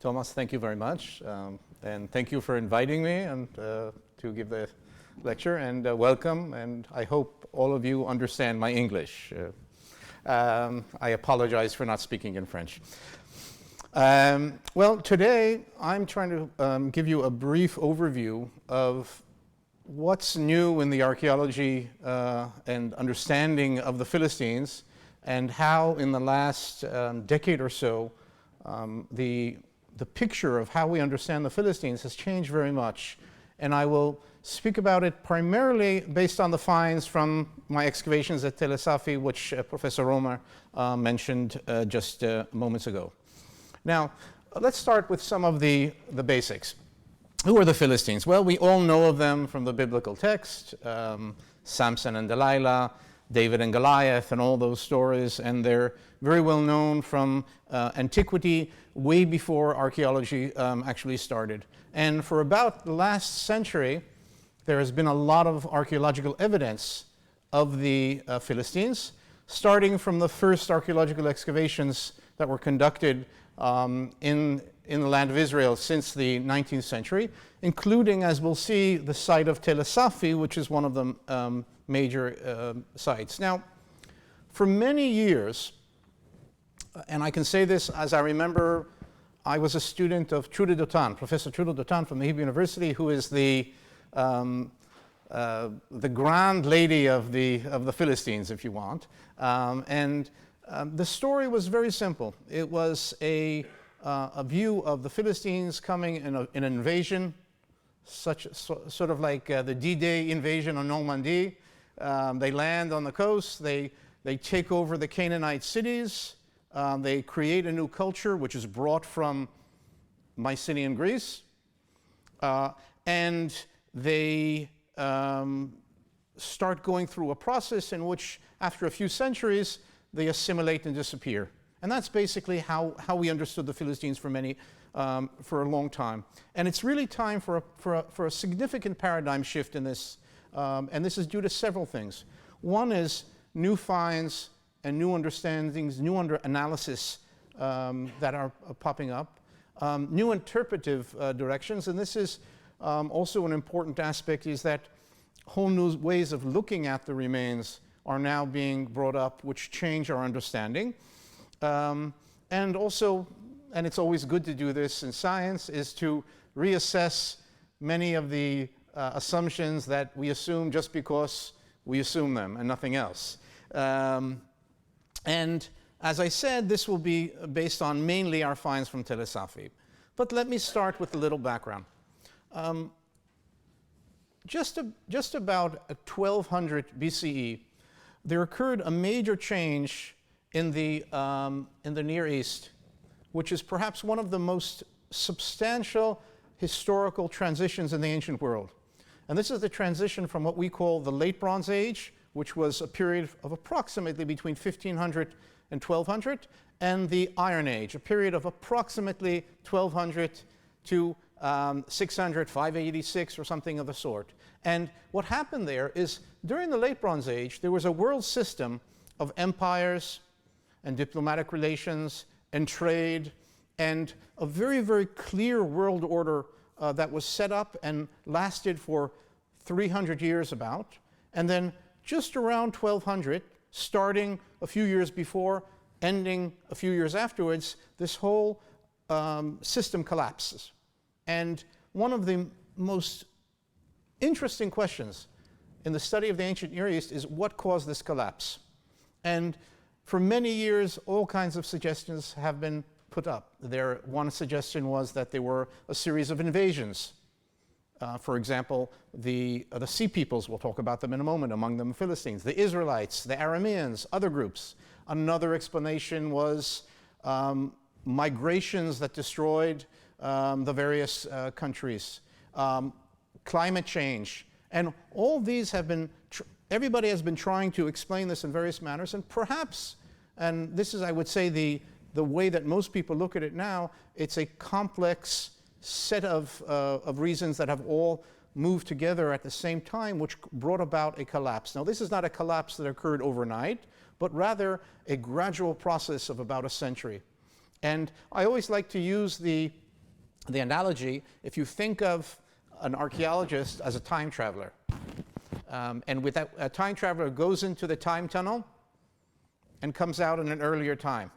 Thomas, thank you very much. And thank you for inviting me and to give the lecture, and welcome. And I hope all of you understand my English. I apologize for not speaking in French. Well, today I'm trying to give you a brief overview of what's new in the archaeology and understanding of the Philistines, and how in the last decade or so the picture of how we understand the Philistines has changed very much. And I will speak about it primarily based on the finds from my excavations at Es-Safi, which Professor Römer mentioned just moments ago. Now, let's start with some of the basics. Who are the Philistines? Well, we all know of them from the biblical text, Samson and Delilah, David and Goliath, and all those stories, and they're very well known from antiquity, way before archaeology actually started. And for about the last century, there has been a lot of archaeological evidence of the Philistines, starting from the first archaeological excavations that were conducted in the land of Israel since the 19th century, including, as we'll see, the site of Es-Safi, which is one of the major sites. Now, for many years, and I can say this as I remember, I was a student of Trude Dotan, Professor Trude Dotan from the Hebrew University, who is the grand lady of the Philistines, if you want. The story was very simple. It was a view of the Philistines coming in an invasion, sort of like the D-Day invasion on Normandy. They land on the coast. They take over the Canaanite cities. They create a new culture, which is brought from Mycenaean Greece. And they start going through a process in which, after a few centuries, they assimilate and disappear. And that's basically how we understood the Philistines for a long time. And it's really time for a significant paradigm shift in this. And this is due to several things. One is new finds and new understandings, new analysis that are popping up, new interpretive directions. And this is also an important aspect, is that whole new ways of looking at the remains are now being brought up, which change our understanding. And also, and it's always good to do this in science, is to reassess many of the assumptions that we assume just because we assume them and nothing else. And as I said, this will be based on mainly our finds from Es-Safi. But let me start with a little background. Just about 1200 BCE, there occurred a major change in the Near East, which is perhaps one of the most substantial historical transitions in the ancient world. And this is the transition from what we call the Late Bronze Age, which was a period of approximately between 1500 and 1200, and the Iron Age, a period of approximately 1200 to 600, 586, or something of the sort. And what happened there is, during the Late Bronze Age, there was a world system of empires and diplomatic relations and trade, and a very, very clear world order that was set up and lasted for 300 years about. And then just around 1200, starting a few years before, ending a few years afterwards, this whole system collapses. And one of the most interesting questions in the study of the ancient Near East is, what caused this collapse? And for many years, all kinds of suggestions have been put up. One suggestion was that there were a series of invasions. For example, the Sea Peoples, we'll talk about them in a moment, among them Philistines, the Israelites, the Arameans, other groups. Another explanation was migrations that destroyed the various countries, climate change. And all these have been, everybody has been trying to explain this in various manners, and perhaps, and this is, I would say, the way that most people look at it now, it's a complex set of reasons that have all moved together at the same time, which brought about a collapse. Now, this is not a collapse that occurred overnight, but rather a gradual process of about a century. And I always like to use the the analogy, if you think of an archaeologist as a time traveler, and with that, a time traveler goes into the time tunnel and comes out in an earlier time.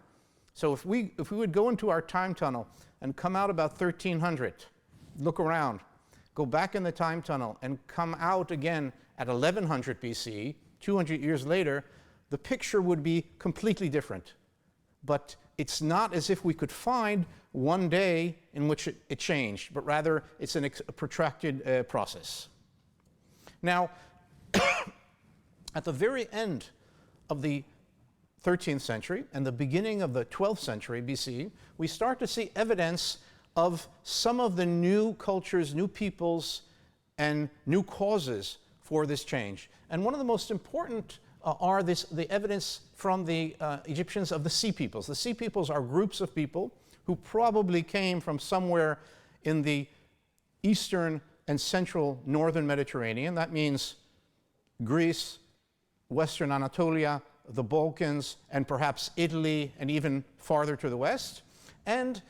So if we would go into our time tunnel and come out about 1300, look around, go back in the time tunnel and come out again at 1100 BCE, 200 years later, the picture would be completely different. But it's not as if we could find one day in which it changed, but rather it's a protracted process. Now, at the very end of the 13th century and the beginning of the 12th century BCE, we start to see evidence of some of the new cultures, new peoples, and new causes for this change. And one of the most important are the evidence from the Egyptians of the Sea Peoples. The Sea Peoples are groups of people who probably came from somewhere in the eastern and central northern Mediterranean. That means Greece, Western Anatolia, the Balkans, and perhaps Italy, and even farther to the west. And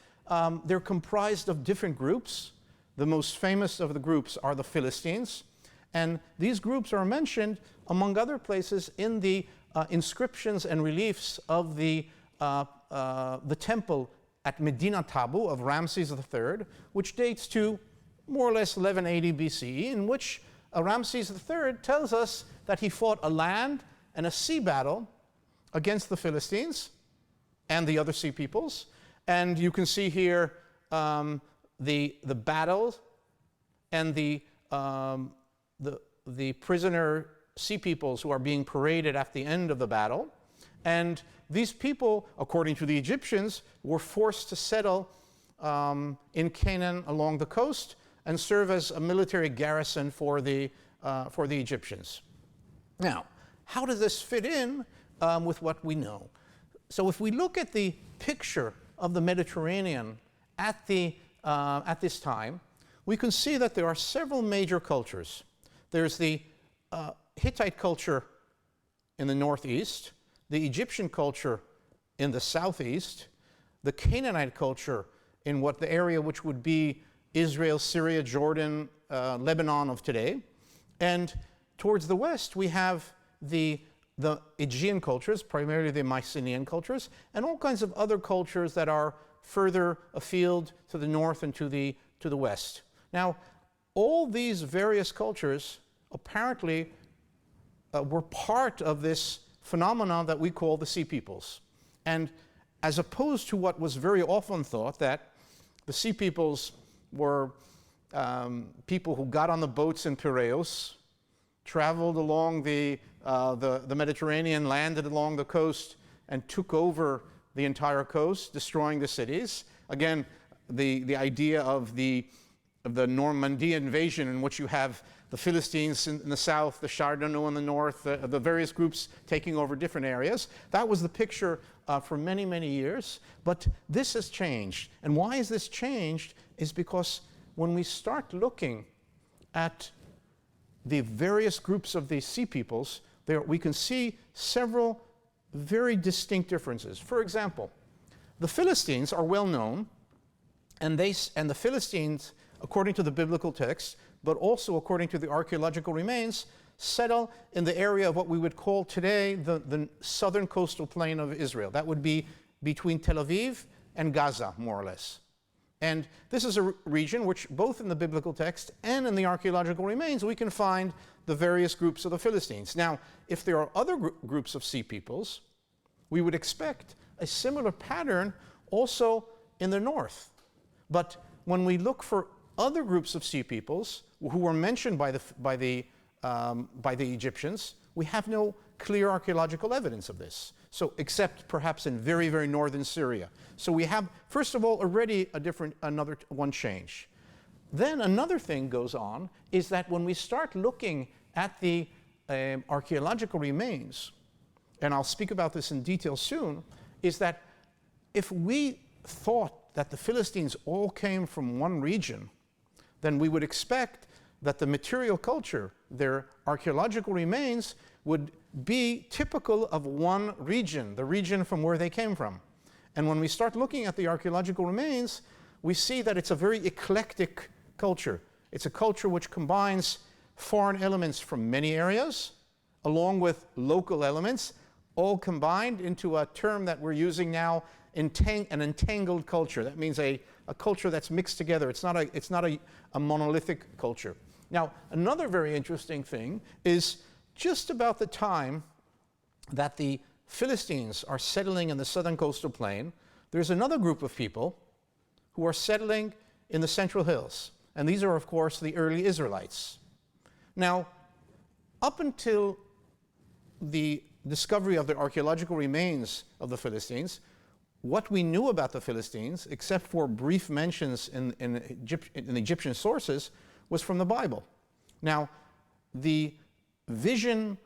they're comprised of different groups. The most famous of the groups are the Philistines. And these groups are mentioned, among other places, in the inscriptions and reliefs of the temple at Medina Tabu of Ramses III, which dates to more or less 1180 BCE, in which Ramses III tells us that he fought a land and a sea battle against the Philistines and the other sea peoples. And you can see here the battle and the prisoner sea peoples who are being paraded at the end of the battle. And these people, according to the Egyptians, were forced to settle in Canaan along the coast and serve as a military garrison for the Egyptians. Now, how does this fit in with what we know? So if we look at the picture of the Mediterranean at this time, we can see that there are several major cultures. There's the Hittite culture in the northeast, the Egyptian culture in the southeast, the Canaanite culture in the area which would be Israel, Syria, Jordan, Lebanon of today. And towards the west, we have the Aegean cultures, primarily the Mycenaean cultures, and all kinds of other cultures that are further afield to the north and to the west. Now, all these various cultures apparently were part of this phenomenon that we call the Sea Peoples. And as opposed to what was very often thought, that the Sea Peoples were people who got on the boats in Piraeus, traveled along the Mediterranean, landed along the coast, and took over the entire coast, destroying the cities. Again, the idea of the Normandy invasion, in which you have the Philistines in the south, the Chardonnay in the north, the various groups taking over different areas. That was the picture for many, many years. But this has changed. And why is this changed? Is because when we start looking at the various groups of these sea peoples, we can see several very distinct differences. For example, the Philistines are well known, and the Philistines, according to the biblical text, but also according to the archaeological remains, settle in the area of what we would call today the southern coastal plain of Israel. That would be between Tel Aviv and Gaza, more or less. And this is a region which, both in the biblical text and in the archaeological remains, we can find the various groups of the Philistines. Now, if there are other groups of sea peoples, we would expect a similar pattern also in the north. But when we look for other groups of sea peoples who were mentioned by the Egyptians, we have no clear archaeological evidence of this. So, except perhaps in very, very northern Syria. So we have, first of all, already another one change. Then another thing goes on is that when we start looking at the archaeological remains, and I'll speak about this in detail soon, is that if we thought that the Philistines all came from one region, then we would expect that the material culture, their archaeological remains, would be typical of one region, the region from where they came from. And when we start looking at the archaeological remains, we see that it's a very eclectic culture. It's a culture which combines foreign elements from many areas, along with local elements, all combined into a term that we're using now, an entangled culture. That means a culture that's mixed together. It's not a monolithic culture. Now, another very interesting thing is just about the time that the Philistines are settling in the southern coastal plain, there's another group of people who are settling in the Central Hills. And these are, of course, the early Israelites. Now, up until the discovery of the archaeological remains of the Philistines, what we knew about the Philistines, except for brief mentions in Egyptian sources, was from the Bible. Now, the vision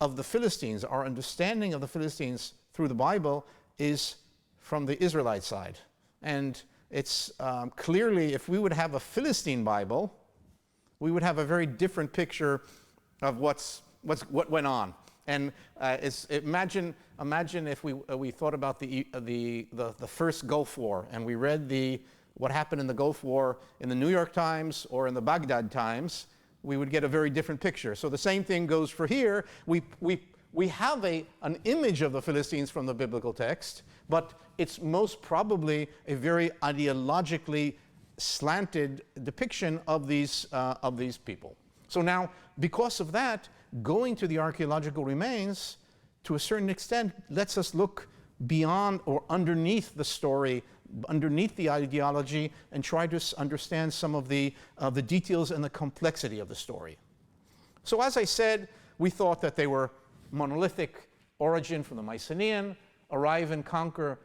of the Philistines, our understanding of the Philistines through the Bible, is from the Israelite side. And it's clearly, if we would have a Philistine Bible, we would have a very different picture of what went on. And imagine if we thought about the first Gulf War, and we read what happened in the Gulf War in the New York Times or in the Baghdad Times, we would get a very different picture. So the same thing goes for here. We have an image of the Philistines from the biblical text, but it's most probably a very ideologically slanted depiction of these people. So now, because of that, going to the archaeological remains, to a certain extent, lets us look beyond or underneath the story, underneath the ideology, and try to understand some of the details and the complexity of the story. So as I said, we thought that they were monolithic origin from the Mycenaean, arrive in Canaan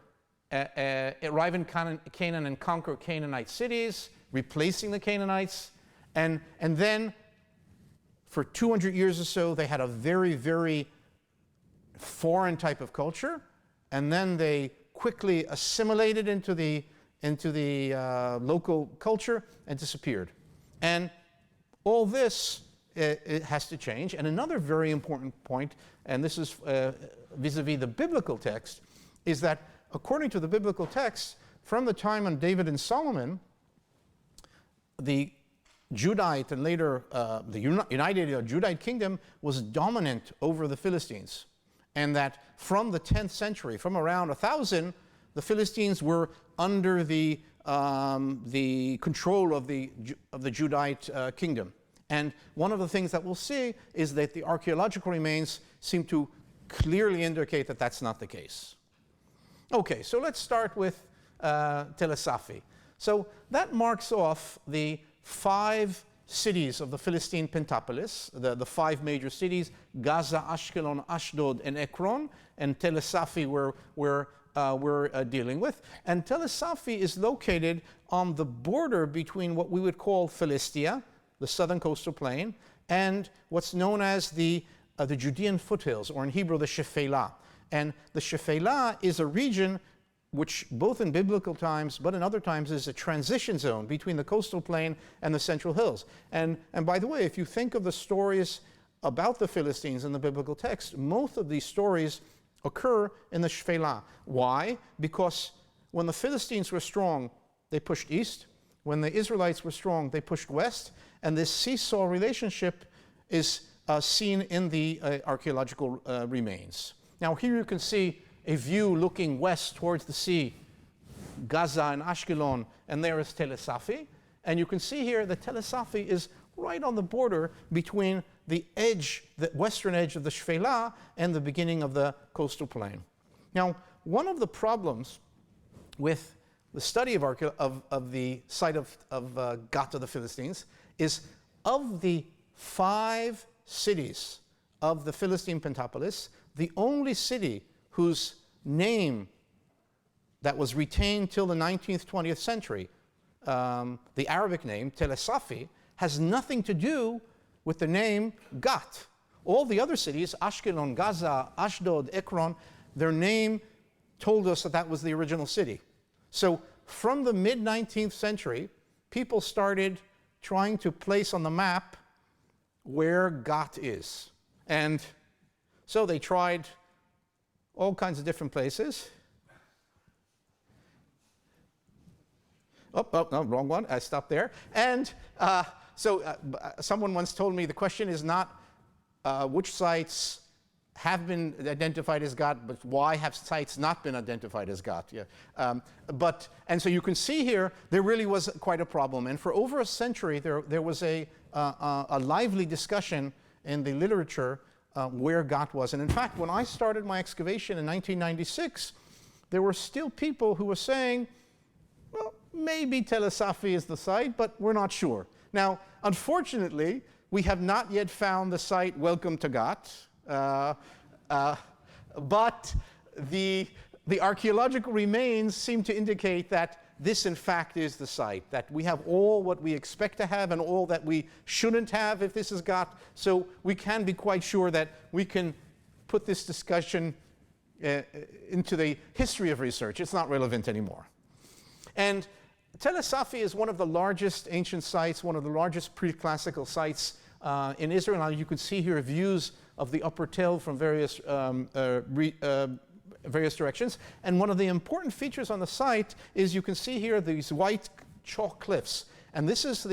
and conquer Canaanite cities, replacing the Canaanites, and then for 200 years or so, they had a very, very foreign type of culture, and then they quickly assimilated into the local culture and disappeared. And all this it has to change. And another very important point, and this is vis-a-vis the biblical text, is that according to the biblical text, from the time of David and Solomon, the Judite and later the united Judite kingdom was dominant over the Philistines. And that from the 10th century, from around 1000, the Philistines were under the control of the Judite kingdom. And one of the things that we'll see is that the archaeological remains seem to clearly indicate that that's not the case. Okay, so let's start with Es-Safi. So that marks off the 5 cities of the Philistine Pentapolis, the 5 major cities, Gaza, Ashkelon, Ashdod, and Ekron, and Es-Safi we're dealing with. And Es-Safi is located on the border between what we would call Philistia, the southern coastal plain, and what's known as the Judean foothills, or in Hebrew, the Shephelah. And the Shephelah is a region which both in biblical times, but in other times, is a transition zone between the coastal plain and the central hills. And by the way, if you think of the stories about the Philistines in the biblical text, most of these stories occur in the Shephelah. Why? Because when the Philistines were strong, they pushed east. When the Israelites were strong, they pushed west. And this seesaw relationship is seen in the archaeological remains. Now here you can see a view looking west towards the sea, Gaza and Ashkelon, and there is Es-Safi. And you can see here that Es-Safi is right on the border between the western edge of the Shephelah and the beginning of the coastal plain. Now, one of the problems with the study of the site of Gath of the Philistines is, of the 5 cities of the Philistine Pentapolis, the only city whose name that was retained till the 19th, 20th century, the Arabic name, Es-Safi, has nothing to do with the name Gath. All the other cities, Ashkelon, Gaza, Ashdod, Ekron, their name told us that that was the original city. So from the mid-19th century, people started trying to place on the map where Gath is. And so they tried all kinds of different places. no, wrong one. I stopped there. And someone once told me the question is not which sites have been identified as Gath, but why have sites not been identified as Gath? Yeah. And so you can see here, there really was quite a problem. And for over a century, there was a lively discussion in the literature where Gath was. And in fact, when I started my excavation in 1996, there were still people who were saying, well, maybe Es-Safi is the site, but we're not sure. Now, unfortunately, we have not yet found the site Welcome to Gath. But the archaeological remains seem to indicate that this, in fact, is the site, that we have all what we expect to have and all that we shouldn't have if this is Gath. So we can be quite sure that we can put this discussion into the history of research. It's not relevant anymore. And Es-Safi is one of the largest ancient sites, one of the largest pre-classical sites in Israel. Now you can see here views of the upper Tel from various directions. And one of the important features on the site is you can see here these white chalk cliffs. And this is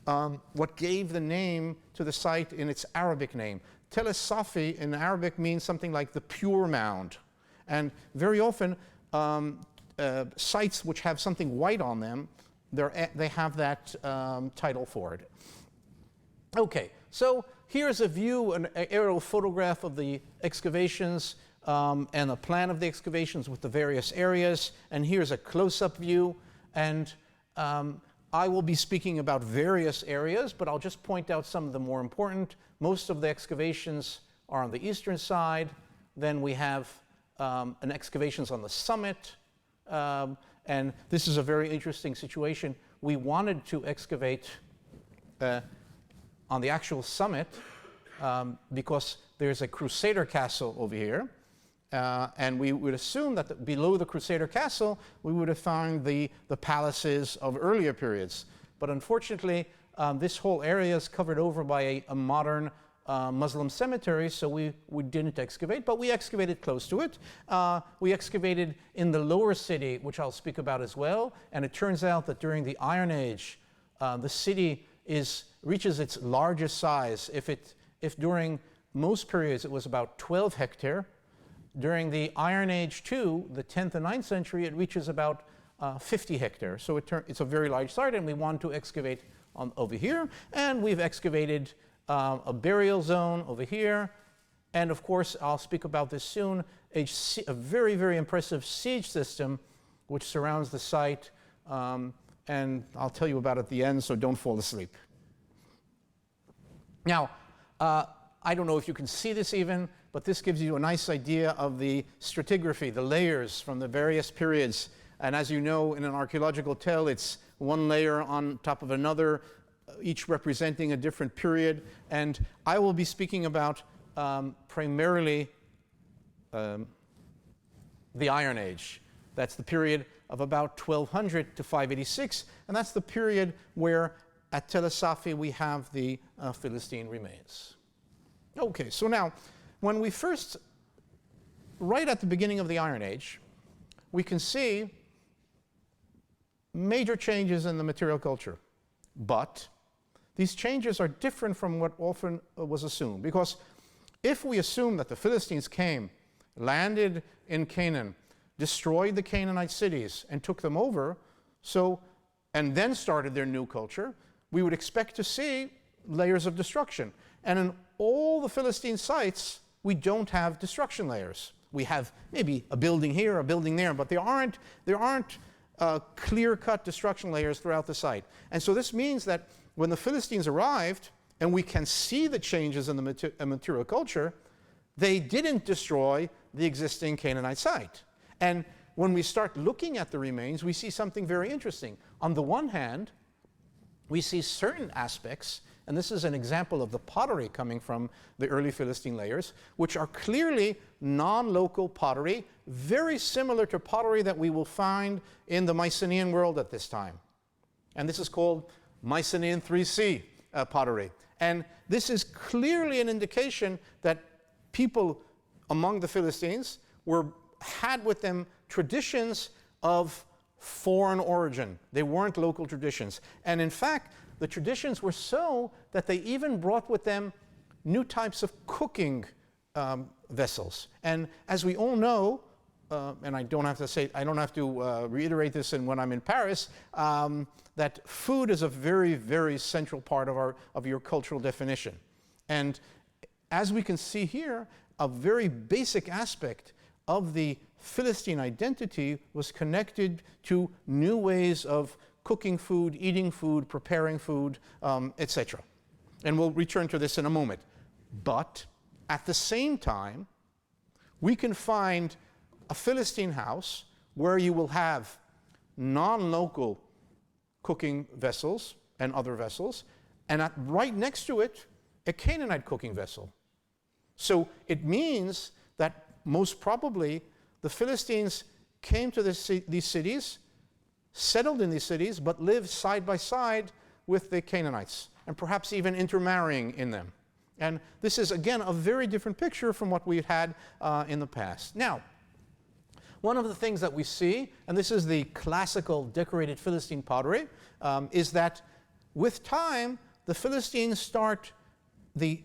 what gave the name to the site in its Arabic name. Es-Safi in Arabic means something like the pure mound. And very often, sites which have something white on them, they have that title for it. Okay, so here's a view, an aerial photograph of the excavations and a plan of the excavations with the various areas. And here's a close-up view. And I will be speaking about various areas, but I'll just point out some of the more important. Most of the excavations are on the eastern side. Then we have an excavations on the summit. And this is a very interesting situation. We wanted to excavate on the actual summit because there's a Crusader castle over here. And we would assume that below the Crusader castle, we would have found the palaces of earlier periods. But unfortunately, this whole area is covered over by a modern Muslim cemetery, so we didn't excavate, but we excavated close to it. We excavated in the lower city, which I'll speak about as well, and it turns out that during the Iron Age, the city reaches its largest size. If during most periods it was about 12 hectares, during the Iron Age too, the 10th and 9th century, it reaches about 50 hectares. So it's a very large site, and we want to excavate over here, and we've excavated a burial zone over here, and of course, I'll speak about this soon, a very, very impressive siege system which surrounds the site, and I'll tell you about it at the end, so don't fall asleep. Now, I don't know if you can see this even, but this gives you a nice idea of the stratigraphy, the layers from the various periods. And as you know, in an archaeological tell, it's one layer on top of another, each representing a different period. And I will be speaking about primarily the Iron Age. That's the period of about 1200 to 586, and that's the period where at Es-Safi we have the Philistine remains. Okay, so now, when we first, right at the beginning of the Iron Age, we can see major changes in the material culture. But these changes are different from what often was assumed. Because if we assume that the Philistines came, landed in Canaan, destroyed the Canaanite cities, and took them over, and then started their new culture, we would expect to see layers of destruction. And in all the Philistine sites, we don't have destruction layers. We have maybe a building here, a building there, but there aren't clear-cut destruction layers throughout the site. And so this means that when the Philistines arrived, and we can see the changes in the material culture, they didn't destroy the existing Canaanite site. And when we start looking at the remains, we see something very interesting. On the one hand, we see certain aspects, and this is an example of the pottery coming from the early Philistine layers, which are clearly non-local pottery, very similar to pottery that we will find in the Mycenaean world at this time. And this is called Mycenaean 3C pottery. And this is clearly an indication that people among the Philistines had with them traditions of foreign origin. They weren't local traditions. And in fact, the traditions were so that they even brought with them new types of cooking vessels. And as we all know, and I don't have to reiterate this when I'm in Paris, that food is a very, very central part of your cultural definition. And as we can see here, a very basic aspect of the Philistine identity was connected to new ways of cooking food, eating food, preparing food, etc. And we'll return to this in a moment. But at the same time, we can find a Philistine house where you will have non-local cooking vessels and other vessels, and right next to it, a Canaanite cooking vessel. So it means that most probably the Philistines came to these cities, settled in these cities, but lived side by side with the Canaanites, and perhaps even intermarrying in them. And this is, again, a very different picture from what we had in the past. Now, one of the things that we see, and this is the classical decorated Philistine pottery, is that with time, the Philistines start the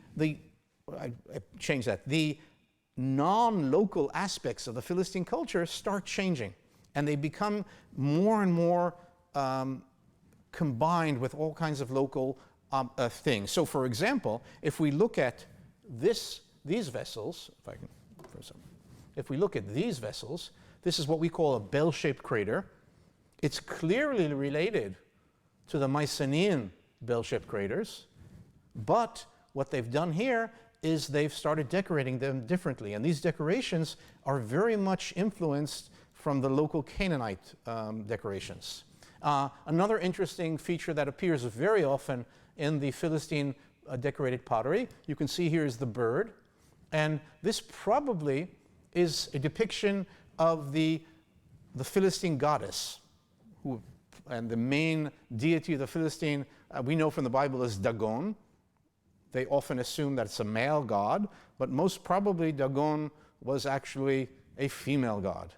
non-local aspects of the Philistine culture start changing, and they become more and more combined with all kinds of local things. So, for example, if we look at these vessels, if we look at these vessels, this is what we call a bell-shaped crater. It's clearly related to the Mycenaean bell-shaped craters, but what they've done here is they've started decorating them differently, and these decorations are very much influenced from the local Canaanite decorations. Another interesting feature that appears very often in the Philistine decorated pottery, you can see here is the bird, and this probably is a depiction of the Philistine goddess, and the main deity of the Philistine, we know from the Bible, is Dagon. They often assume that it's a male god, but most probably Dagon was actually a female god.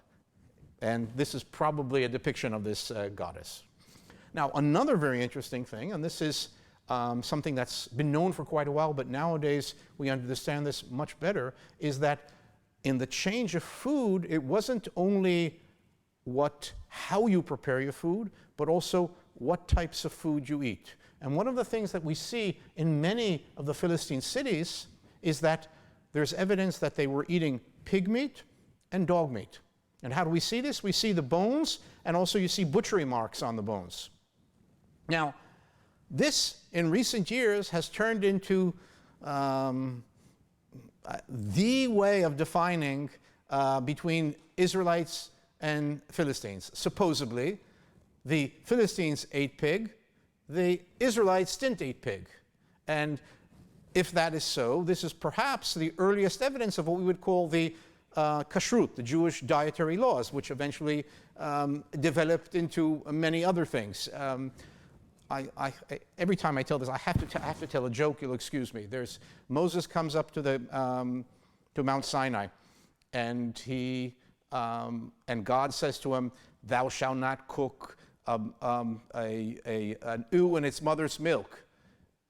And this is probably a depiction of this goddess. Now, another very interesting thing, and this is something that's been known for quite a while, but nowadays we understand this much better, is that in the change of food, it wasn't only how you prepare your food, but also what types of food you eat. And one of the things that we see in many of the Philistine cities is that there's evidence that they were eating pig meat and dog meat. And how do we see this? We see the bones, and also you see butchery marks on the bones. Now, this, in recent years, has turned into the way of defining between Israelites and Philistines. Supposedly, the Philistines ate pig, the Israelites didn't eat pig. And if that is so, this is perhaps the earliest evidence of what we would call the kashrut, the Jewish dietary laws, which eventually developed into many other things. Every time I tell this, I have to tell a joke. You'll excuse me. Moses comes up to Mount Sinai, and and God says to him, "Thou shalt not cook an ewe in its mother's milk."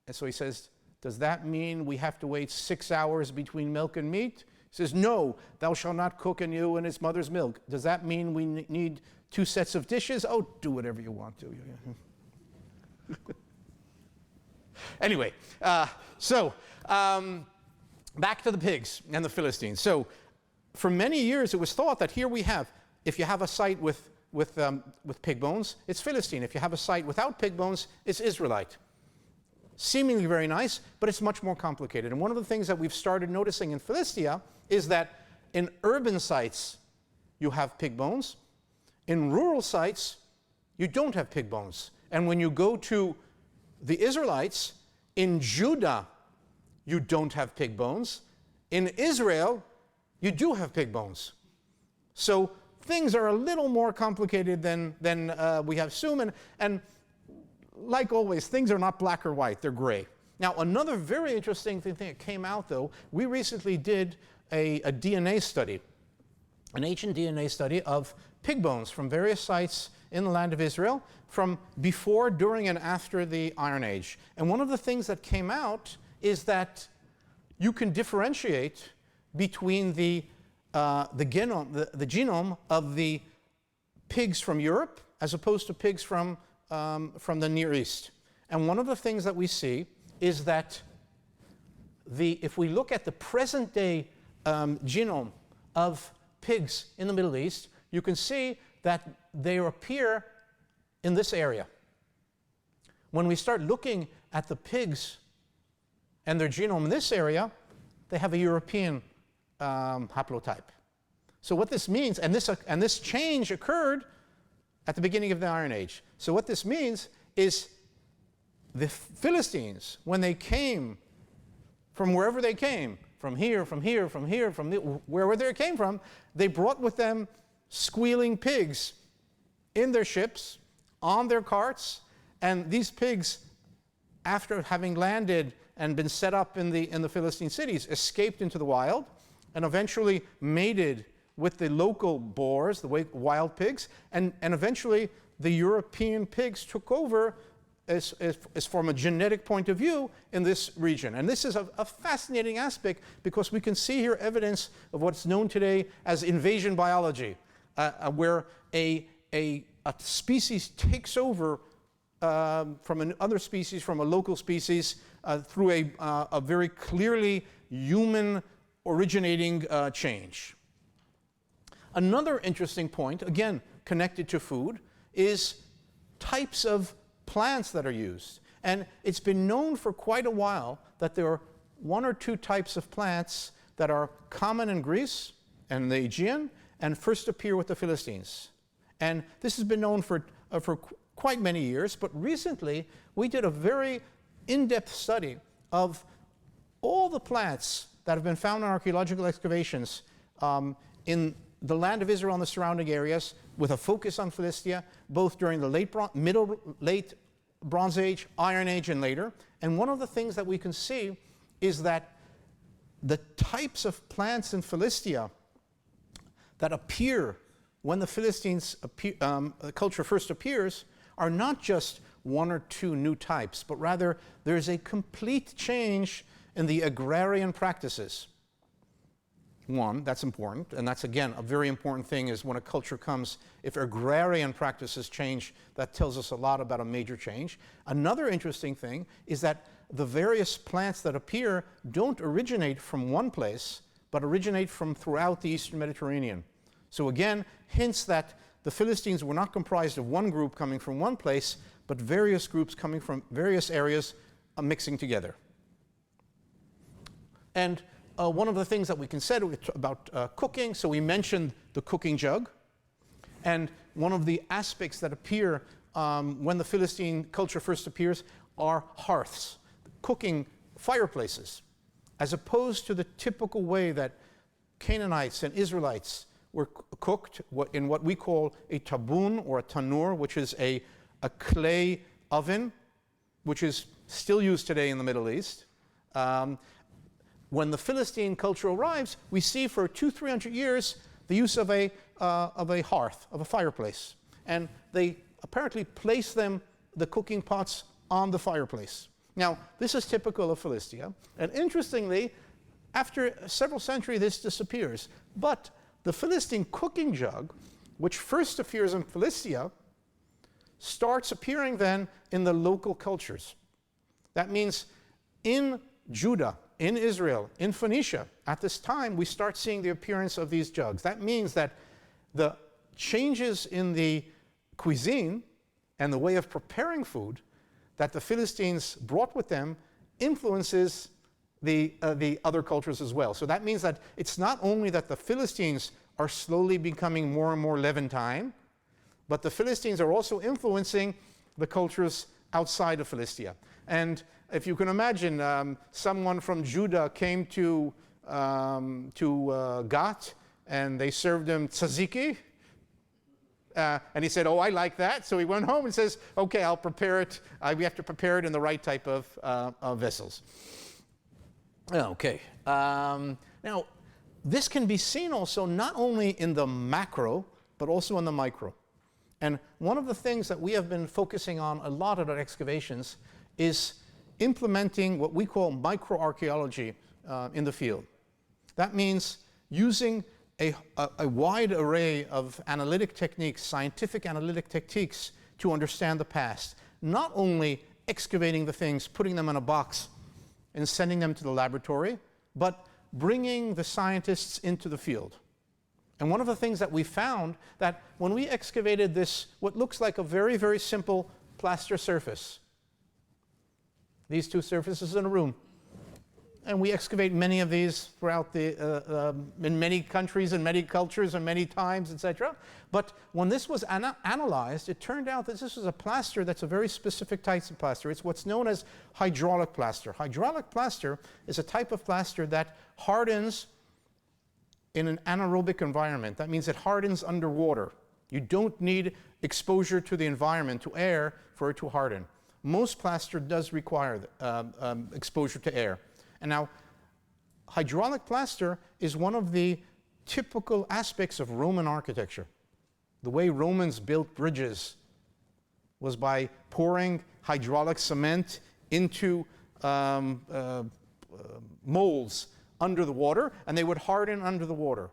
And so he says, "Does that mean we have to wait 6 hours between milk and meat?" He says, "No, thou shalt not cook an ewe in its mother's milk." Does that mean we need 2 sets of dishes? Oh, do whatever you want to. Anyway, back to the pigs and the Philistines. So for many years it was thought that here we have, if you have a site with pig bones, it's Philistine. If you have a site without pig bones, it's Israelite. Seemingly very nice, but it's much more complicated. And one of the things that we've started noticing in Philistia is that in urban sites you have pig bones. In rural sites you don't have pig bones. And when you go to the Israelites, in Judah, you don't have pig bones. In Israel, you do have pig bones. So things are a little more complicated than we have assumed. And like always, things are not black or white, they're gray. Now, another very interesting thing that came out, though, we recently did a DNA study, an ancient DNA study of pig bones from various sites in the land of Israel from before, during, and after the Iron Age. And one of the things that came out is that you can differentiate between the genome of the pigs from Europe as opposed to pigs from the Near East. And one of the things that we see is that if we look at the present day genome of pigs in the Middle East, you can see that they appear in this area. When we start looking at the pigs and their genome in this area, they have a European haplotype. So what this means, and this change occurred at the beginning of the Iron Age. So what this means is the Philistines, when they came from wherever they came, from wherever they came from, they brought with them squealing pigs in their ships, on their carts, and these pigs, after having landed and been set up in the Philistine cities, escaped into the wild and eventually mated with the local boars, the wild pigs, and eventually the European pigs took over as from a genetic point of view in this region. And this is a fascinating aspect because we can see here evidence of what's known today as invasion biology, where a species takes over from another species, from a local species, through a very clearly human originating change. Another interesting point, again connected to food, is types of plants that are used. And it's been known for quite a while that there are one or two types of plants that are common in Greece and the Aegean and first appear with the Philistines. And this has been known for quite many years, but recently we did a very in-depth study of all the plants that have been found in archaeological excavations in the land of Israel and the surrounding areas, with a focus on Philistia, both during the late Bronze Age, Iron Age, and later. And one of the things that we can see is that the types of plants in Philistia that appear when the Philistines culture first appears are not just one or two new types, but rather there's a complete change in the agrarian practices. One, that's important, and that's again a very important thing is when a culture comes, if agrarian practices change, that tells us a lot about a major change. Another interesting thing is that the various plants that appear don't originate from one place, but originate from throughout the Eastern Mediterranean. So again, hints that the Philistines were not comprised of one group coming from one place, but various groups coming from various areas mixing together. And one of the things that we can say about cooking, so we mentioned the cooking jug, and one of the aspects that appear when the Philistine culture first appears are hearths, cooking fireplaces, as opposed to the typical way that Canaanites and Israelites were cooked in what we call a tabun or a tanur, which is a clay oven, which is still used today in the Middle East. When the Philistine culture arrives, we see for 200-300 years the use of a hearth, of a fireplace. And they apparently place the cooking pots on the fireplace. Now, this is typical of Philistia. And interestingly, after several centuries, this disappears. But the Philistine cooking jug, which first appears in Philistia, starts appearing then in the local cultures. That means in Judah, in Israel, in Phoenicia, at this time, we start seeing the appearance of these jugs. That means that the changes in the cuisine and the way of preparing food that the Philistines brought with them influences the other cultures as well. So that means that it's not only that the Philistines are slowly becoming more and more Levantine, but the Philistines are also influencing the cultures outside of Philistia. And if you can imagine, someone from Judah came to Gath, and they served him tzatziki, and he said, "Oh, I like that." So he went home and says, "Okay, I'll prepare it. We have to prepare it in the right type of vessels." Okay. Now, this can be seen also not only in the macro, but also in the micro. And one of the things that we have been focusing on a lot at our excavations is implementing what we call microarchaeology in the field. That means using a wide array of analytic techniques, scientific analytic techniques, to understand the past. Not only excavating the things, putting them in a box, and sending them to the laboratory, but bringing the scientists into the field. And one of the things that we found, that when we excavated this, what looks like a very, very simple plaster surface, these two surfaces in a room, and we excavate many of these throughout in many countries and many cultures and many times, etc. But when this was analyzed, it turned out that this was a plaster that's a very specific type of plaster. It's what's known as hydraulic plaster. Hydraulic plaster is a type of plaster that hardens in an anaerobic environment. That means it hardens underwater. You don't need exposure to the environment, to air, for it to harden. Most plaster does require exposure to air. And now, hydraulic plaster is one of the typical aspects of Roman architecture. The way Romans built bridges was by pouring hydraulic cement into molds under the water, and they would harden under the water.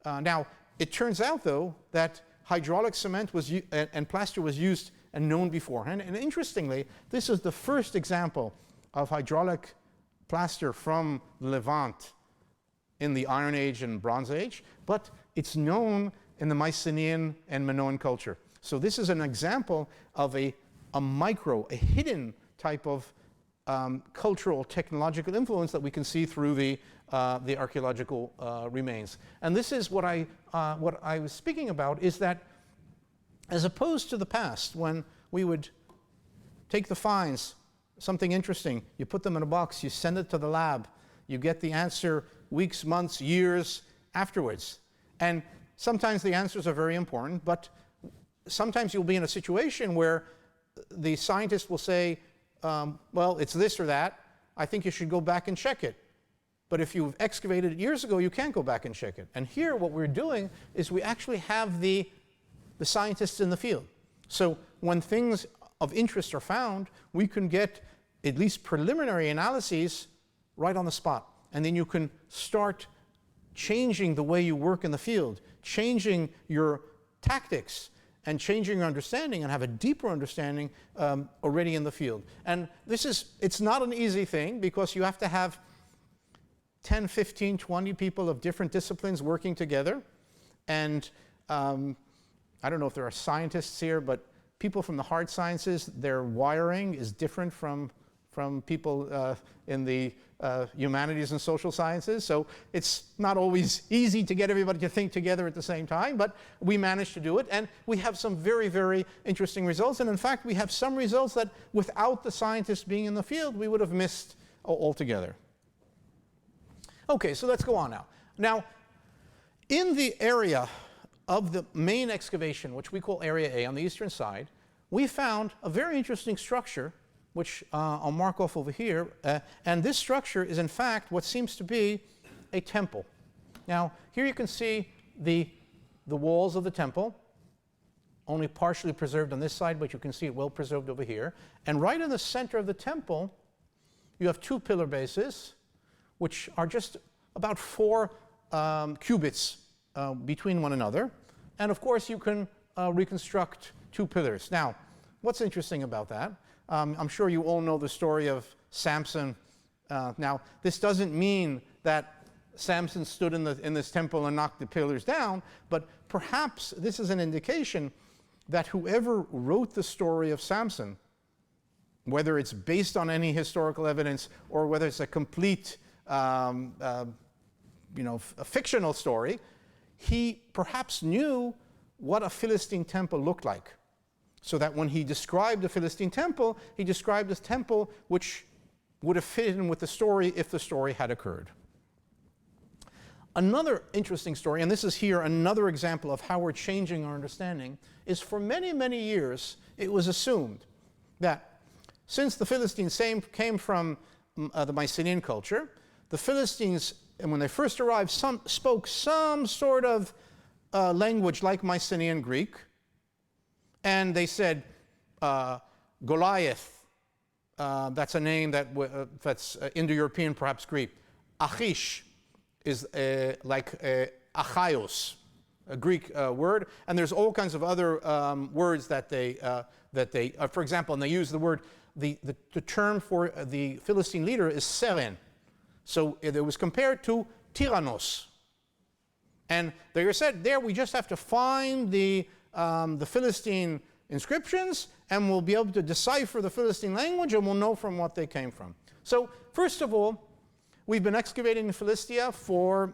Now, it turns out, though, that hydraulic cement and plaster was used and known beforehand. And interestingly, this is the first example of hydraulic plaster from Levant in the Iron Age and Bronze Age, but it's known in the Mycenaean and Minoan culture. So this is an example of a hidden type of cultural, technological influence that we can see through the archaeological remains. And this is what I was speaking about, is that as opposed to the past, when we would take the finds, something interesting, you put them in a box, you send it to the lab, you get the answer weeks, months, years afterwards. And sometimes the answers are very important, but sometimes you'll be in a situation where the scientist will say, well, it's this or that, I think you should go back and check it. But if you've excavated it years ago, you can't go back and check it. And here what we're doing is we actually have the scientists in the field. So when things of interest are found, we can get at least preliminary analyses right on the spot. And then you can start changing the way you work in the field, changing your tactics, and changing your understanding, and have a deeper understanding already in the field. And it's not an easy thing, because you have to have 10, 15, 20 people of different disciplines working together. And I don't know if there are scientists here, but people from the hard sciences, their wiring is different from people in the humanities and social sciences. So it's not always easy to get everybody to think together at the same time, but we managed to do it. And we have some very, very interesting results. And in fact, we have some results that without the scientists being in the field, we would have missed altogether. Okay, so let's go on now. Now, in the area of the main excavation, which we call Area A on the eastern side, we found a very interesting structure, which I'll mark off over here. And this structure is, in fact, what seems to be a temple. Now, here you can see the walls of the temple, only partially preserved on this side, but you can see it well preserved over here. And right in the center of the temple, you have two pillar bases, which are just about 4 cubits between one another. And of course, you can reconstruct 2 pillars. Now, what's interesting about that? I'm sure you all know the story of Samson. Now, this doesn't mean that Samson stood in this temple and knocked the pillars down, but perhaps this is an indication that whoever wrote the story of Samson, whether it's based on any historical evidence or whether it's a complete a fictional story, he perhaps knew what a Philistine temple looked like. So that when he described the Philistine temple, he described a temple which would have fit in with the story if the story had occurred. Another interesting story, and this is here another example of how we're changing our understanding, is for many, many years it was assumed that since the Philistines came from the Mycenaean culture, the Philistines, and when they first arrived, spoke some sort of language like Mycenaean Greek, And they said Goliath, that's a name that's Indo-European, perhaps Greek. Achish is like Achaios, a Greek word. And there's all kinds of other words that they for example, and they use the word, the term for the Philistine leader is Seren. So it was compared to Tyrannos. And they said, there we just have to find the Philistine inscriptions, and we'll be able to decipher the Philistine language, and we'll know from what they came from. So first of all, we've been excavating in Philistia for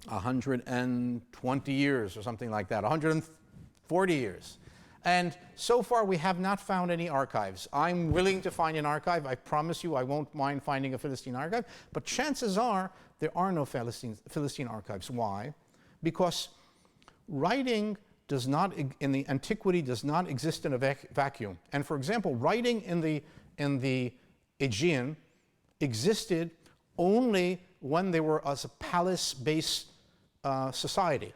120 years or something like that, 140 years. And so far we have not found any archives. I'm willing to find an archive. I promise you I won't mind finding a Philistine archive. But chances are there are no Philistine archives. Why? Because writing does not, in the antiquity, does not exist in a vacuum. And for example, writing in the Aegean existed only when they were as a palace-based society.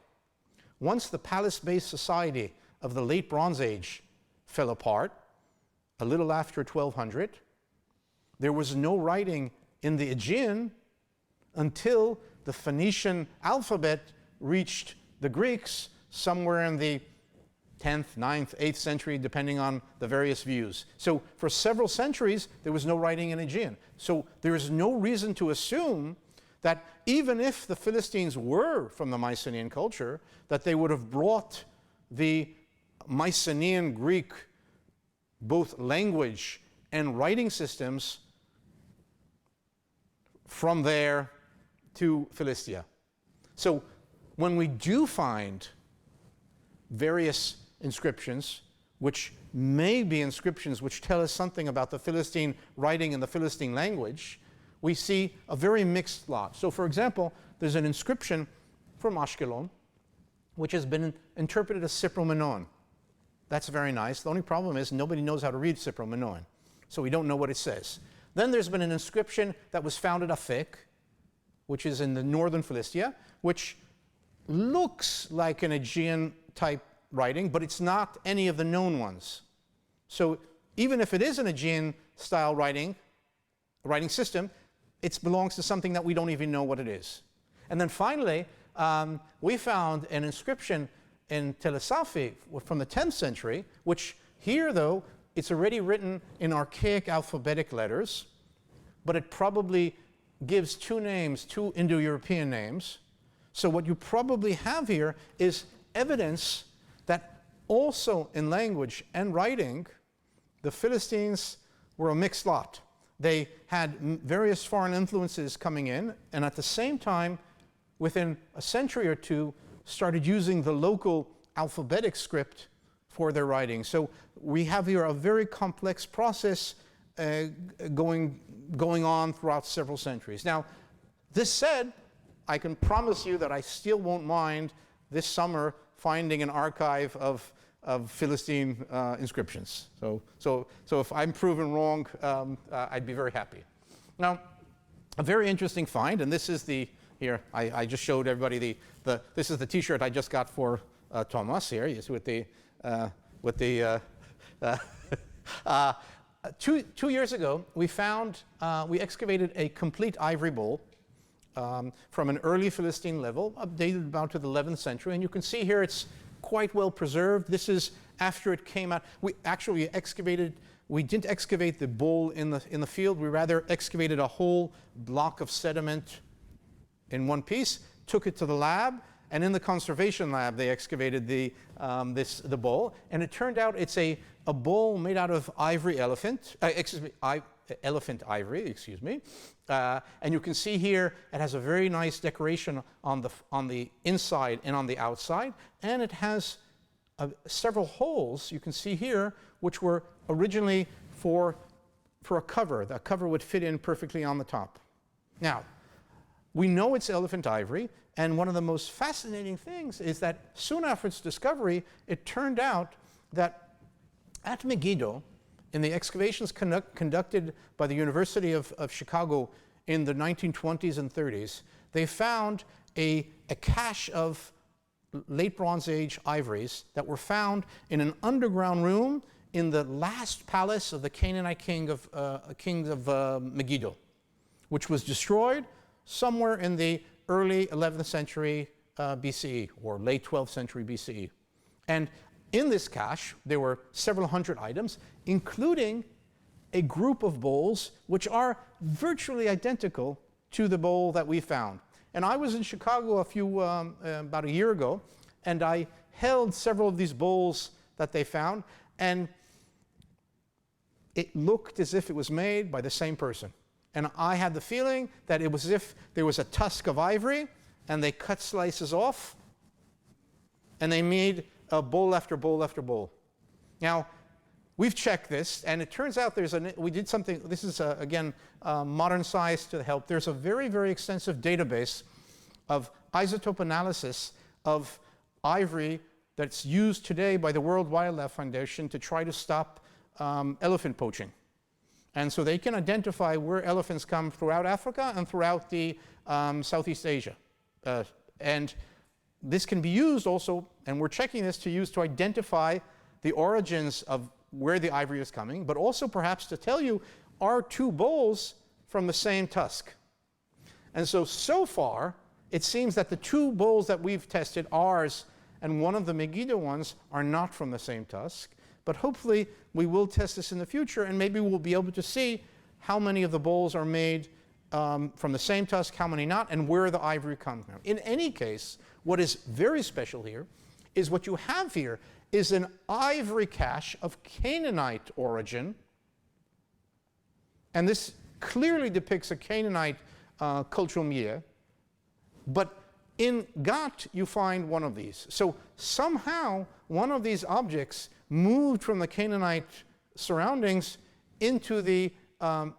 Once the palace-based society of the late Bronze Age fell apart, a little after 1200, there was no writing in the Aegean until the Phoenician alphabet reached the Greeks somewhere in the 10th, 9th, 8th century, depending on the various views. So for several centuries, there was no writing in Aegean. So there is no reason to assume that even if the Philistines were from the Mycenaean culture, that they would have brought the Mycenaean Greek, both language and writing systems, from there to Philistia. So when we do find various inscriptions, which may be inscriptions which tell us something about the Philistine writing and the Philistine language, we see a very mixed lot. So for example, there's an inscription from Ashkelon, which has been interpreted as Sipro-Menon. That's very nice. The only problem is nobody knows how to read Sipro-Menon, so we don't know what it says. Then there's been an inscription that was found at Afek, which is in the northern Philistia, which looks like an Aegean type writing, but it's not any of the known ones. So even if it is an Aegean style writing system, it belongs to something that we don't even know what it is. And then finally, we found an inscription in Es-Safi from the 10th century, which here, though, it's already written in archaic alphabetic letters, but it probably gives two Indo-European names. So what you probably have here is evidence that also in language and writing, the Philistines were a mixed lot. They had various foreign influences coming in, and at the same time, within a century or two, started using the local alphabetic script for their writing. So we have here a very complex process going on throughout several centuries. Now, this said, I can promise you that I still won't mind this summer finding an archive of Philistine inscriptions. So if I'm proven wrong, I'd be very happy. Now, a very interesting find, and this is the, here, I just showed everybody this is the T-shirt I just got for Thomas here, you see with the 2 years ago, we excavated a complete ivory bowl from an early Philistine level, updated about to the 11th century, and you can see here it's quite well preserved. This is after it came out. We didn't excavate the bowl in the field. We rather excavated a whole block of sediment in one piece, took it to the lab, and in the conservation lab they excavated the bowl, and it turned out it's a bowl made out of elephant ivory, and you can see here it has a very nice decoration on the inside and on the outside, and it has several holes, you can see here, which were originally for a cover. The cover would fit in perfectly on the top. Now, we know it's elephant ivory, and one of the most fascinating things is that soon after its discovery, it turned out that at Megiddo, in the excavations conducted by the University of Chicago in the 1920s and 30s, they found a cache of late Bronze Age ivories that were found in an underground room in the last palace of the Canaanite king of Megiddo, which was destroyed somewhere in the early 11th century BCE or late 12th century BCE. And in this cache, there were several hundred items, including a group of bowls which are virtually identical to the bowl that we found. And I was in Chicago about a year ago, and I held several of these bowls that they found, and it looked as if it was made by the same person. And I had the feeling that it was as if there was a tusk of ivory, and they cut slices off, and they made a bowl after bowl after bowl. Now, we've checked this, and it turns out we did something. This is, again, modern science to help. There's a very, very extensive database of isotope analysis of ivory that's used today by the World Wildlife Foundation to try to stop elephant poaching. And so they can identify where elephants come throughout Africa and throughout the Southeast Asia. And this can be used also, and we're checking this to identify the origins of where the ivory is coming, but also perhaps to tell you, are two bowls from the same tusk? And so far, it seems that the two bowls that we've tested, ours and one of the Megiddo ones, are not from the same tusk. But hopefully, we will test this in the future, and maybe we'll be able to see how many of the bowls are made from the same tusk, how many not, and where the ivory comes from. In any case, what is very special here is what you have here is an ivory cache of Canaanite origin. And this clearly depicts a Canaanite cultural milieu. But in Gath, you find one of these. So somehow, one of these objects moved from the Canaanite surroundings into the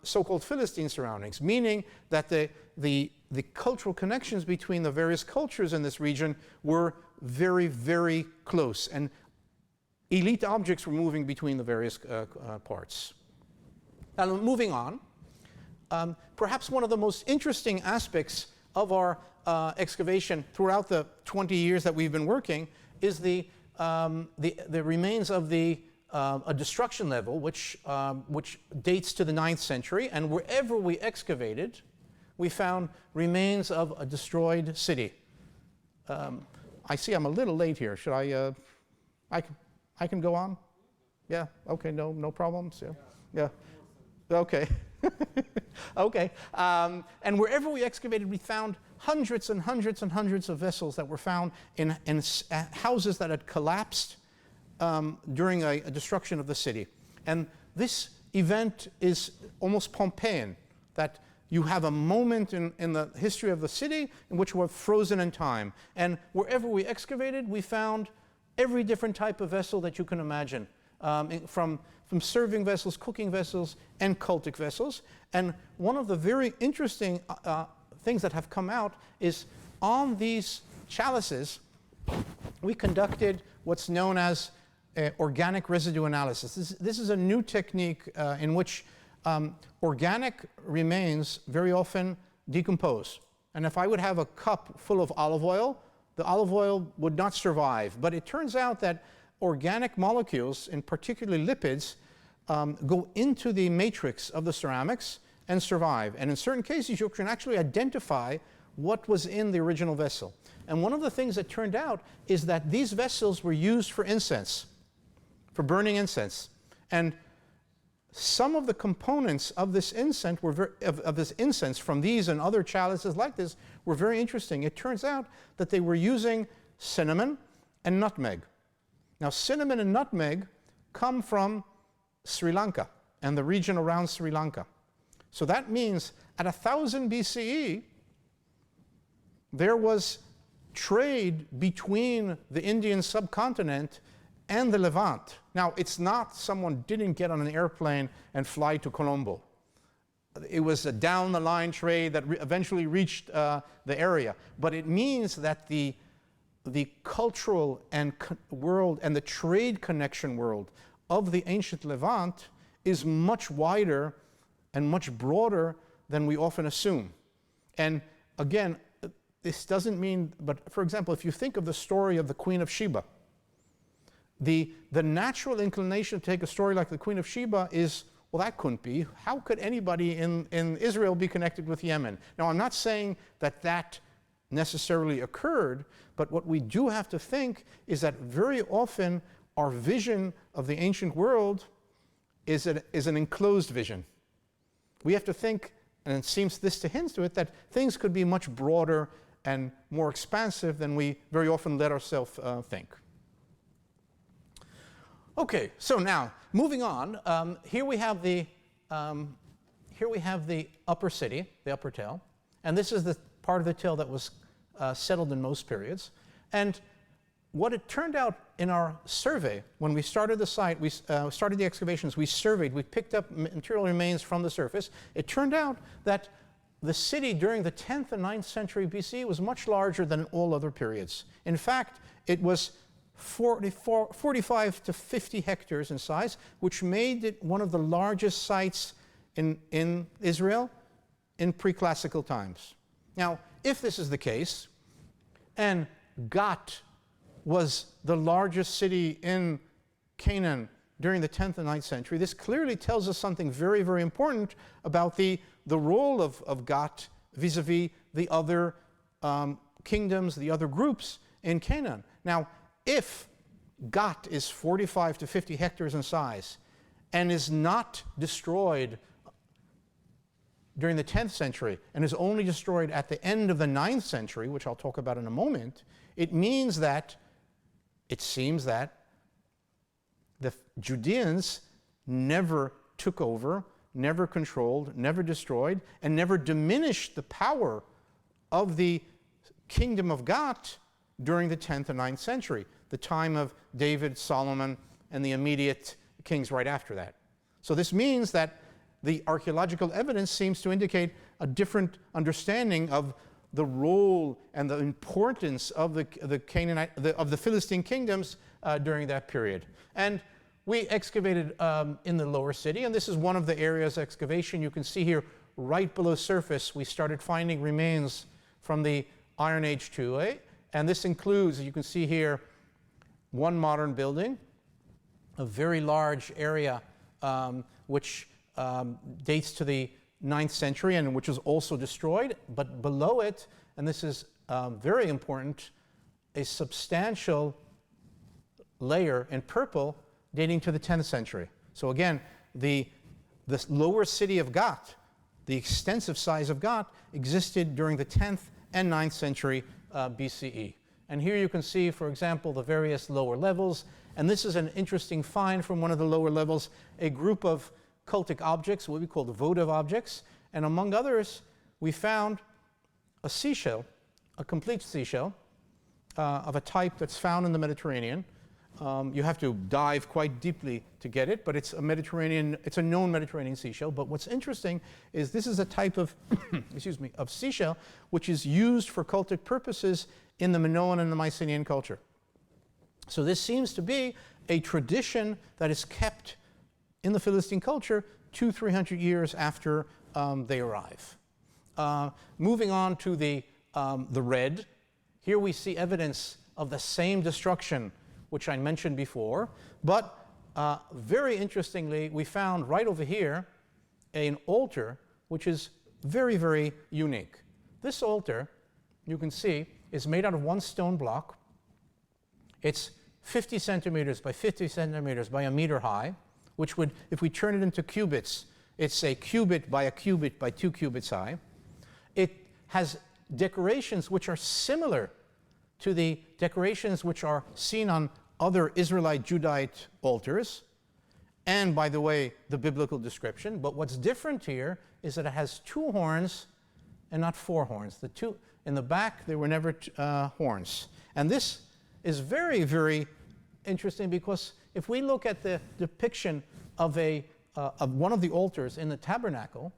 so-called Philistine surroundings, meaning that the cultural connections between the various cultures in this region were very, very close. And elite objects were moving between the various parts. Now, moving on, perhaps one of the most interesting aspects of our excavation throughout the 20 years that we've been working is the remains of a destruction level, which dates to the 9th century. And wherever we excavated, we found remains of a destroyed city. I see I'm a little late here. Should I can go on? Yeah, okay, no problems? Yeah. Okay. Okay. And wherever we excavated, we found hundreds and hundreds and hundreds of vessels that were found in houses that had collapsed during a destruction of the city. And this event is almost Pompeian, that you have a moment in the history of the city in which we're frozen in time. And wherever we excavated, we found every different type of vessel that you can imagine, from serving vessels, cooking vessels, and cultic vessels. And one of the very interesting things that have come out is on these chalices, we conducted what's known as organic residue analysis. This is a new technique in which organic remains very often decompose. And if I would have a cup full of olive oil, the olive oil would not survive. But it turns out that organic molecules, and particularly lipids, go into the matrix of the ceramics and survive. And in certain cases, you can actually identify what was in the original vessel. And one of the things that turned out is that these vessels were used for incense, for burning incense. And some of the components of this incense from these and other chalices like this were very interesting. It turns out that they were using cinnamon and nutmeg. Now, cinnamon and nutmeg come from Sri Lanka and the region around Sri Lanka. So that means at 1000 BCE, there was trade between the Indian subcontinent and the Levant. Now, it's not someone didn't get on an airplane and fly to Colombo. It was a down-the-line trade that eventually reached the area. But it means that the cultural and world and the trade connection world of the ancient Levant is much wider and much broader than we often assume. And again, this doesn't mean, but for example, if you think of the story of the Queen of Sheba, the natural inclination to take a story like the Queen of Sheba is, well, that couldn't be. How could anybody in Israel be connected with Yemen? Now, I'm not saying that that necessarily occurred, but what we do have to think is that very often our vision of the ancient world is an enclosed vision. We have to think, and it seems this to hint to it, that things could be much broader and more expansive than we very often let ourselves think. Okay, so now moving on. Here we have the upper city, the upper tell, and this is the part of the tell that was settled in most periods. And what it turned out in our survey, when we started the site, we started the excavations, we surveyed, we picked up material remains from the surface. It turned out that the city during the 10th and 9th century BC was much larger than in all other periods. In fact, it was 45 to 50 hectares in size, which made it one of the largest sites in Israel in pre-classical times. Now, if this is the case, and Gath was the largest city in Canaan during the 10th and 9th century, this clearly tells us something very, very important about the role of Gath vis-a-vis the other kingdoms, the other groups in Canaan. Now, if Gath is 45 to 50 hectares in size and is not destroyed during the 10th century and is only destroyed at the end of the 9th century, which I'll talk about in a moment, it seems that the Judeans never took over, never controlled, never destroyed, and never diminished the power of the kingdom of Gath during the 10th and 9th century, the time of David, Solomon, and the immediate kings right after that. So this means that the archaeological evidence seems to indicate a different understanding of the role and the importance of the Philistine kingdoms during that period. And we excavated in the lower city, and this is one of the areas of excavation. You can see here, right below surface, we started finding remains from the Iron Age too, and this includes, you can see here, one modern building, a very large area which dates to the 9th century and which was also destroyed, but below it, and this is very important, a substantial layer in purple dating to the 10th century. So again, the lower city of Gath, the extensive size of Gath, existed during the 10th and 9th century BCE. And here you can see, for example, the various lower levels, and this is an interesting find from one of the lower levels, a group of cultic objects, what we call the votive objects, and among others, we found a seashell, a complete seashell of a type that's found in the Mediterranean. You have to dive quite deeply to get it, but it's a known Mediterranean seashell. But what's interesting is this is a type of, of seashell which is used for cultic purposes in the Minoan and the Mycenaean culture. So this seems to be a tradition that is kept in the Philistine culture 200-300 years after they arrive. Moving on to the red, here we see evidence of the same destruction which I mentioned before, but very interestingly, we found right over here an altar which is very, very unique. This altar, you can see, is made out of one stone block. It's 50 centimeters by 50 centimeters by a meter high, which would, if we turn it into cubits, it's a cubit by 2 cubits high. It has decorations which are similar to the decorations which are seen on other Israelite Judite altars, and by the way, the biblical description. But what's different here is that it has 2 horns and not 4 horns. The two in the back, there were never horns. And this is very, very interesting because if we look at the depiction of one of the altars in the tabernacle,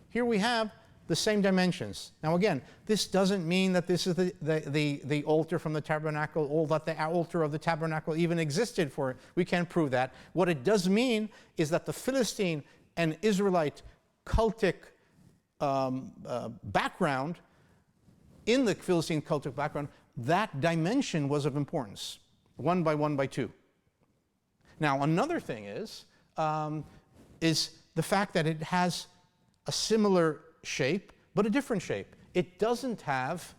here we have the same dimensions. Now again, this doesn't mean that this is the altar from the tabernacle, or that the altar of the tabernacle even existed for it. We can't prove that. What it does mean is that the Philistine and Israelite cultic background in the Philistine cultic background, that dimension was of importance, 1 by 1 by 2. Now, another thing is the fact that it has a similar shape, but a different shape. It doesn't have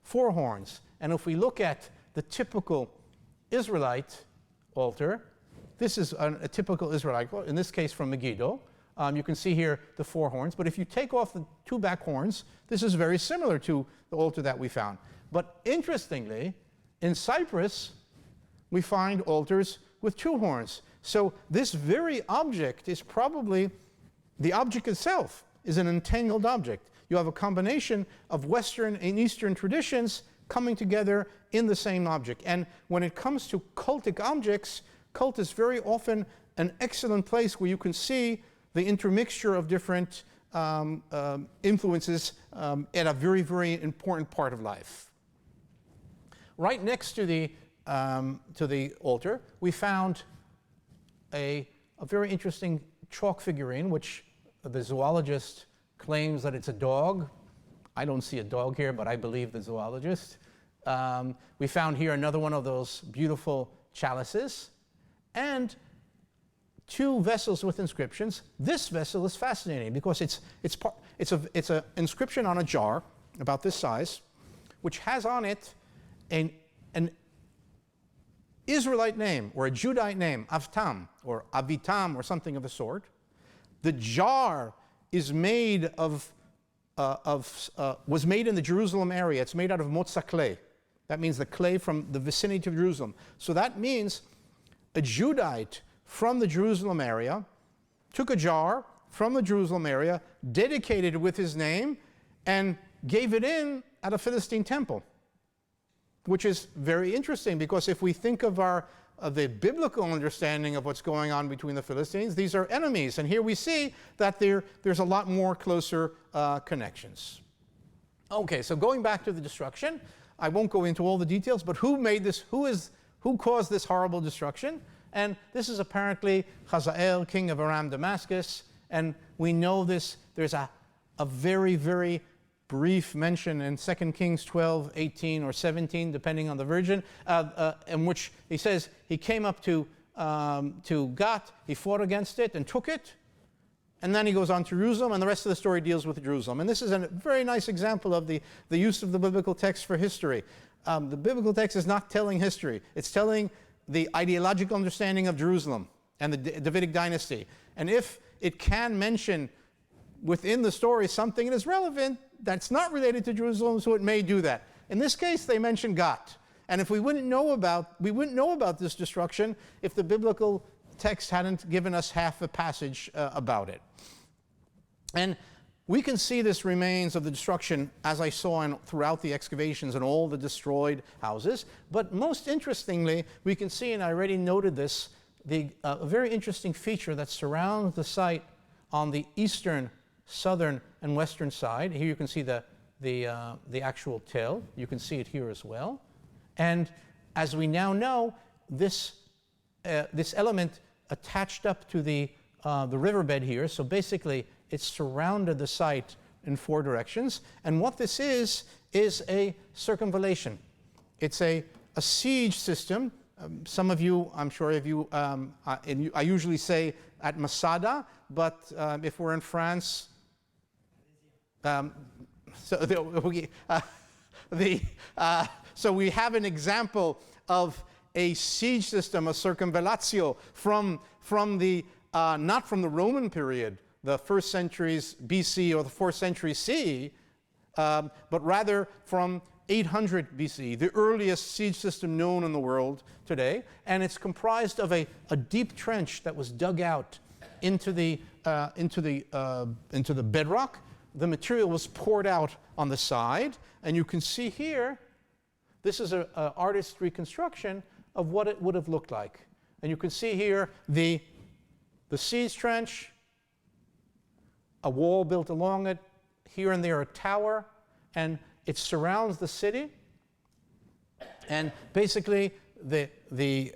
4 horns. And if we look at the typical Israelite altar, this is a typical Israelite, in this case from Megiddo. You can see here the 4 horns. But if you take off the 2 back horns, this is very similar to the altar that we found. But interestingly, in Cyprus, we find altars with 2 horns. So this very object is probably, the object itself is an entangled object. You have a combination of Western and Eastern traditions coming together in the same object. And when it comes to cultic objects, cult is very often an excellent place where you can see the intermixture of different influences at a very, very important part of life. Right next to the altar, we found a very interesting chalk figurine, which the zoologist claims that it's a dog. I don't see a dog here, but I believe the zoologist. We found here another one of those beautiful chalices, and 2 vessels with inscriptions. This vessel is fascinating because it's an inscription on a jar about this size, which has on it an Israelite name or a Judite name, Avtam or Avitam or something of the sort. The jar is made was made in the Jerusalem area. It's made out of Mots-clés. That means the clay from the vicinity of Jerusalem. So that means a Judite from the Jerusalem area took a jar from the Jerusalem area, dedicated it with his name, and gave it in at a Philistine temple, which is very interesting because if we think of the biblical understanding of what's going on between the Philistines, these are enemies. And here we see that there's a lot more closer connections. Okay, so going back to the destruction, I won't go into all the details, but who made this? Who caused this horrible destruction? And this is apparently Hazael, king of Aram Damascus. And we know this. There's a very, very brief mention in 2 Kings 12, 18, or 17, depending on the version, in which he says he came up to Gath, he fought against it and took it, and then he goes on to Jerusalem, and the rest of the story deals with Jerusalem. And this is a very nice example of the use of the biblical text for history. The biblical text is not telling history. It's telling the ideological understanding of Jerusalem and the Davidic dynasty. And if it can mention within the story something that is relevant, that's not related to Jerusalem, so it may do that. In this case, they mention Gath. And if we wouldn't know about this destruction if the biblical text hadn't given us half a passage about it. And we can see this remains of the destruction, as I saw throughout the excavations and all the destroyed houses. But most interestingly, we can see, and I already noted this, a very interesting feature that surrounds the site on the eastern, southern, and western side. Here you can see the actual till. You can see it here as well. And as we now know, this element attached up to the riverbed here. So basically, it surrounded the site in 4 directions. And what this is a circumvallation. It's a siege system. Some of you, I'm sure of you, I usually say at Masada, but if we're in France, so we have an example of a siege system, a circumvallatio, from the not from the Roman period, the 1st centuries BC or the 4th century CE, but rather from 800 BC, the earliest siege system known in the world today. And it's comprised of a deep trench that was dug out into the bedrock. The material was poured out on the side, and you can see here, this is an artist's reconstruction of what it would have looked like. And you can see here the siege trench, a wall built along it, here and there a tower, and it surrounds the city. And basically, the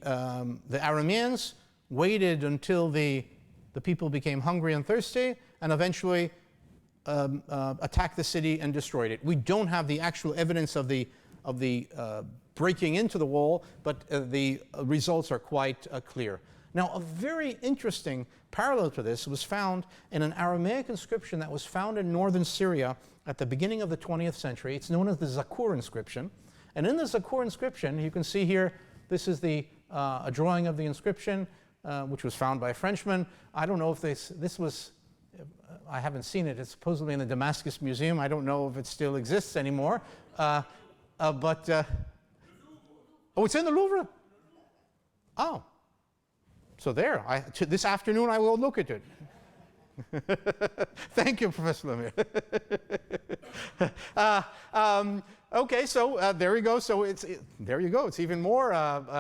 Arameans waited until the people became hungry and thirsty, and eventually attacked the city and destroyed it. We don't have the actual evidence of the breaking into the wall, but the results are quite clear. Now, a very interesting parallel to this was found in an Aramaic inscription that was found in northern Syria at the beginning of the 20th century. It's known as the Zakur inscription. And in the Zakur inscription, you can see here, this is a drawing of the inscription, which was found by a Frenchman. I don't know if this was, I haven't seen it. It's supposedly in the Damascus Museum. I don't know if it still exists anymore. Oh, it's in the Louvre? Oh. So there, this afternoon I will look at it. Thank you, Professor Lemire. Okay, so there we go. So there you go. It's even more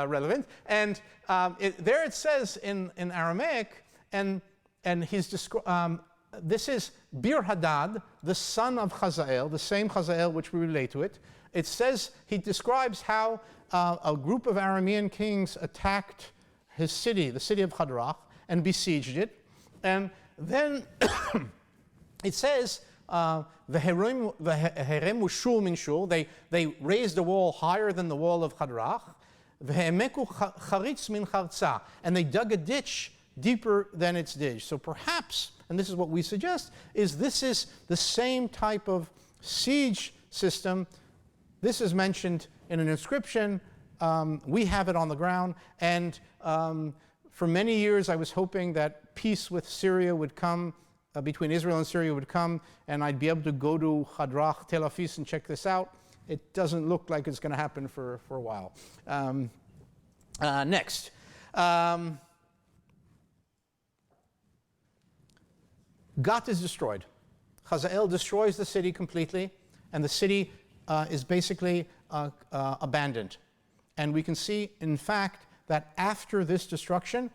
relevant. And there it says in Aramaic, and this is Bir-Hadad, the son of Hazael, the same Hazael which we relate to it. It says, he describes how a group of Aramean kings attacked his city, the city of Hadrach, and besieged it. And then it says, they raised the wall higher than the wall of Hadrach, and they dug a ditch deeper than its ditch. So perhaps, and this is what we suggest, this is the same type of siege system. This is mentioned in an inscription. We have it on the ground, and for many years I was hoping that peace with Syria would come, between Israel and Syria would come, and I'd be able to go to Hadrach, Tel Afis, and check this out. It doesn't look like it's going to happen for a while. Next. Gath is destroyed. Hazael destroys the city completely, and the city is basically abandoned. And we can see, in fact, that after this destruction,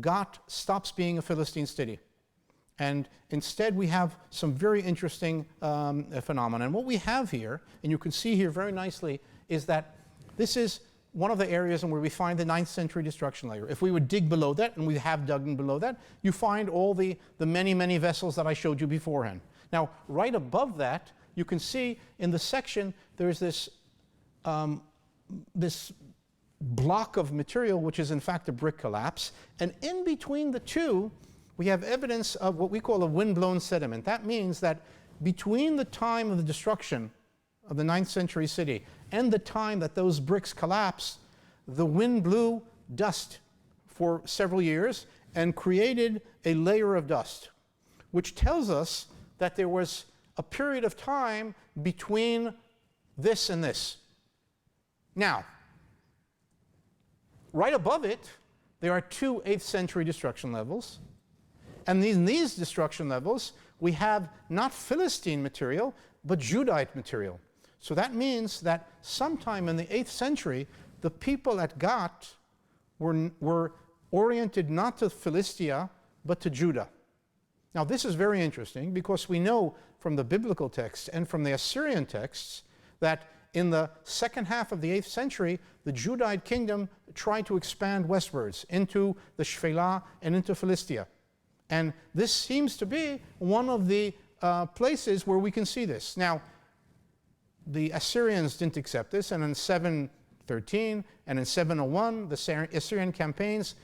Gath stops being a Philistine city. And instead, we have some very interesting phenomena. And what we have here, and you can see here very nicely, is that this is one of the areas where we find the 9th century destruction layer. If we would dig below that, and we have dug below that, you find all the many, many vessels that I showed you beforehand. Now, right above that, you can see in the section, there's this block of material, which is in fact a brick collapse. And in between the two, we have evidence of what we call a wind-blown sediment. That means that between the time of the destruction of the 9th century city and the time that those bricks collapsed, the wind blew dust for several years and created a layer of dust, which tells us that there was a period of time between this and this. Now, right above it, there are two 8th century destruction levels. And in these destruction levels, we have not Philistine material, but Judite material. So that means that sometime in the 8th century, the people at Gath were oriented not to Philistia, but to Judah. Now, this is very interesting because we know from the biblical texts and from the Assyrian texts that in the second half of the 8th century, the Judite kingdom tried to expand westwards into the Shephelah and into Philistia. And this seems to be one of the places where we can see this. Now, the Assyrians didn't accept this, and in 713 and in 701, the Assyrian campaigns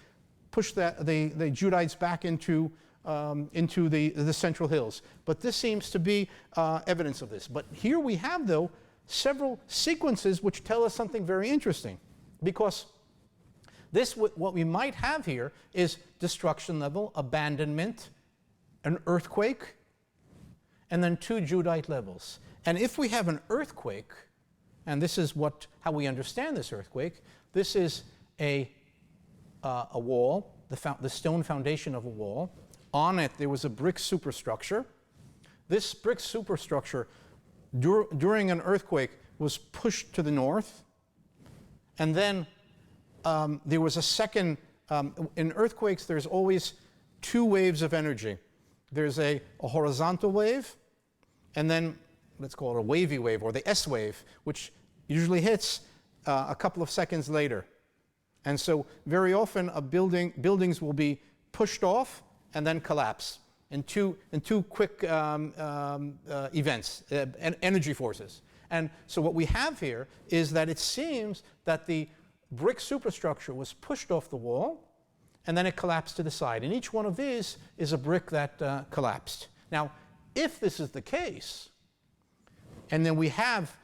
pushed the Judites back into the central hills. But this seems to be evidence of this. But here we have, though, several sequences which tell us something very interesting, because what we might have here is destruction level, abandonment, an earthquake, and then two Judite levels. And if we have an earthquake, and this is how we understand this earthquake, this is a wall, the stone foundation of a wall. On it, there was a brick superstructure. This brick superstructure, during an earthquake, was pushed to the north. And then there was a second, in earthquakes, there's always two waves of energy. There's a horizontal wave, and then let's call it a wavy wave, or the S wave, which usually hits a couple of seconds later. And so very often buildings will be pushed off and then collapse. in two quick events, energy forces. And so what we have here is that it seems that the brick superstructure was pushed off the wall, and then it collapsed to the side. And each one of these is a brick that collapsed. Now, if this is the case, and then we have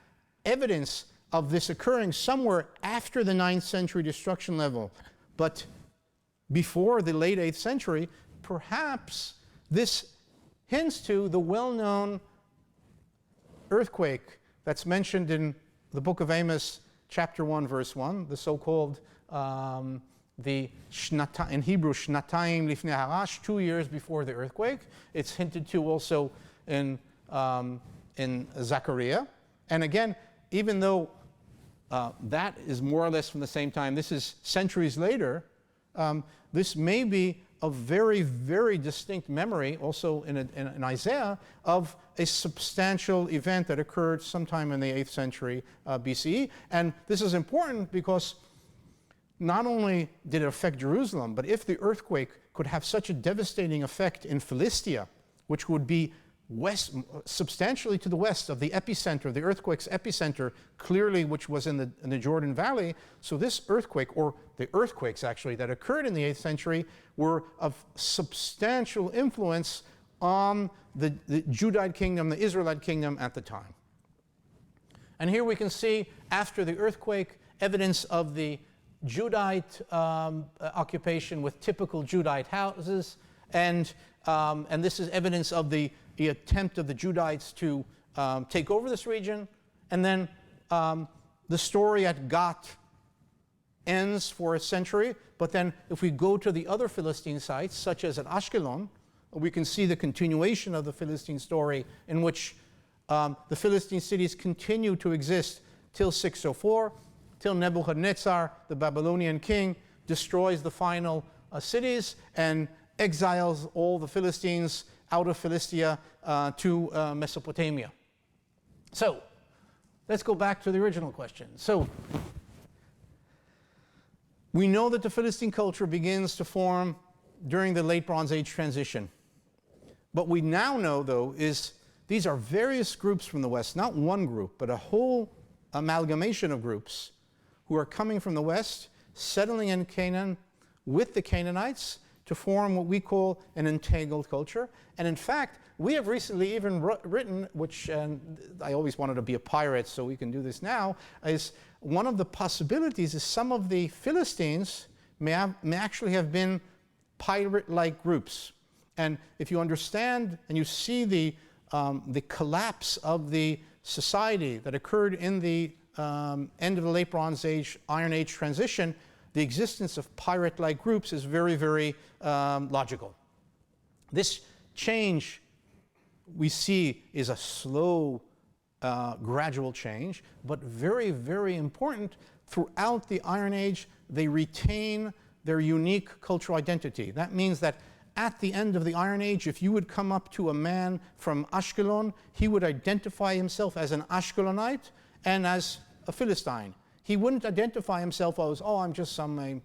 evidence of this occurring somewhere after the 9th century destruction level, but before the late 8th century, perhaps this hints to the well-known earthquake that's mentioned in the book of Amos, chapter 1, verse 1, the so-called, in Hebrew, Shnatayim Lifnei Harash, 2 years before the earthquake. It's hinted to also in Zechariah. And again, even though that is more or less from the same time, this is centuries later, this may be a very, very distinct memory, also in Isaiah, of a substantial event that occurred sometime in the 8th century BCE. And this is important because not only did it affect Jerusalem, but if the earthquake could have such a devastating effect in Philistia, which would be substantially to the west of the epicenter, the earthquake's epicenter, clearly which was in the Jordan Valley. So this earthquake, or the earthquakes actually, that occurred in the 8th century were of substantial influence on the Judite kingdom, the Israelite kingdom at the time. And here we can see, after the earthquake, evidence of the Judite occupation with typical Judite houses, and this is evidence of the attempt of the Judites to take over this region. And then the story at Gath ends for a century, but then if we go to the other Philistine sites, such as at Ashkelon, we can see the continuation of the Philistine story, in which the Philistine cities continue to exist till 604, till Nebuchadnezzar, the Babylonian king, destroys the final cities and exiles all the Philistines out of Philistia to Mesopotamia. So, let's go back to the original question. So, we know that the Philistine culture begins to form during the late Bronze Age transition. What we now know, though, is these are various groups from the West, not one group, but a whole amalgamation of groups who are coming from the West, settling in Canaan with the Canaanites to form what we call an entangled culture. And in fact, we have recently even written, which I always wanted to be a pirate, so we can do this now, is one of the possibilities is some of the Philistines may actually have been pirate-like groups. And if you understand and you see the collapse of the society that occurred in the end of the late Bronze Age, Iron Age transition, the existence of pirate-like groups is very, very logical. This change we see is a slow, gradual change, but very, very important. Throughout the Iron Age, they retain their unique cultural identity. That means that at the end of the Iron Age, if you would come up to a man from Ashkelon, he would identify himself as an Ashkelonite and as a Philistine. He wouldn't identify himself as, oh, I'm just I'm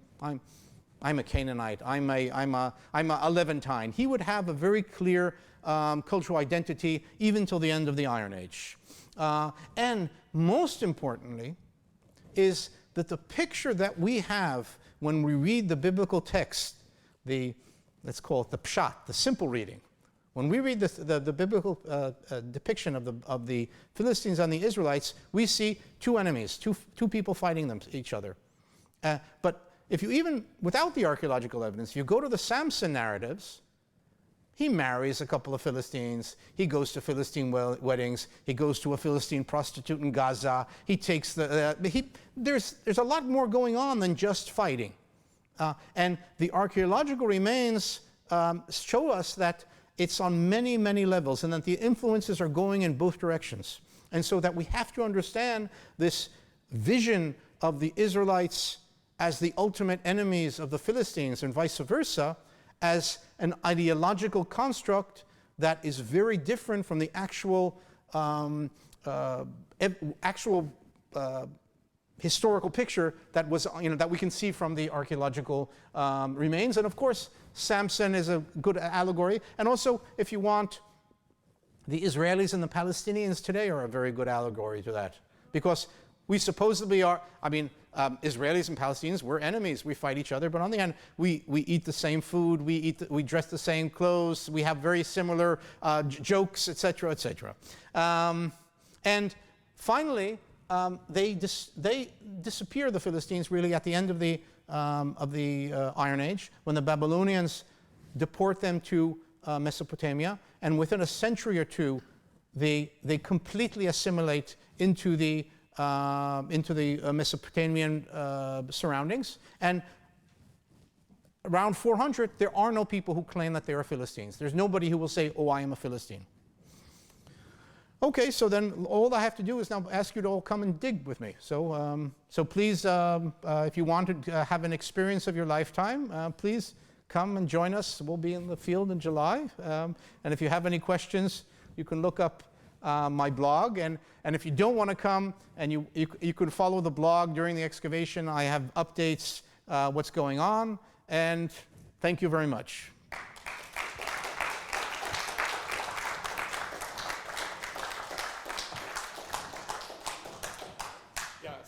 a Canaanite, I'm a Levantine. He would have a very clear cultural identity even till the end of the Iron Age. And most importantly is that the picture that we have when we read the biblical text, let's call it the pshat, the simple reading. When we read the biblical depiction of the Philistines and the Israelites, we see two enemies, two people fighting each other. But if you even, without the archaeological evidence, if you go to the Samson narratives, he marries a couple of Philistines, he goes to Philistine weddings, he goes to a Philistine prostitute in Gaza, he takes there's a lot more going on than just fighting. And the archaeological remains show us that it's on many, many levels, and that the influences are going in both directions. And so that we have to understand this vision of the Israelites as the ultimate enemies of the Philistines and vice versa as an ideological construct that is very different from the actual historical picture that was, that we can see from the archaeological remains. And of course, Samson is a good allegory. And also, if you want, the Israelis and the Palestinians today are a very good allegory to that. Because we supposedly are, Israelis and Palestinians, we're enemies. We fight each other. But on the end, we eat the same food, we dress the same clothes, we have very similar jokes, etc., etc. And finally, they disappear, the Philistines, really at the end of the Iron Age, when the Babylonians deport them to Mesopotamia, and within a century or two, they completely assimilate into the Mesopotamian surroundings. And around 400, there are no people who claim that they are Philistines. There's nobody who will say, "Oh, I am a Philistine." Okay, so then all I have to do is now ask you to all come and dig with me. So, please, if you want to have an experience of your lifetime, please come and join us. We'll be in the field in July. And if you have any questions, you can look up my blog. And if you don't want to come, and you could follow the blog during the excavation. I have updates, what's going on. And thank you very much.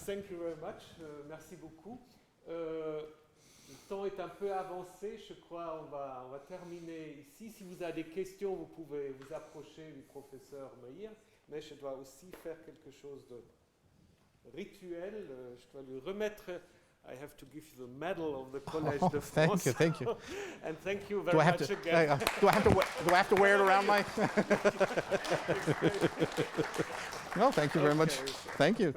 Thank you very much. Merci beaucoup. Le temps est un peu avancé. Je crois on va terminer ici. Si vous avez des questions, vous pouvez vous approcher du professeur Maeir. Mais je dois aussi faire quelque chose de rituel. Je dois lui remettre. I have to give you the medal of the Collège de France. Thank you. And thank you very much again. Do I have to wear it around my? No, thank you very much. Thank you.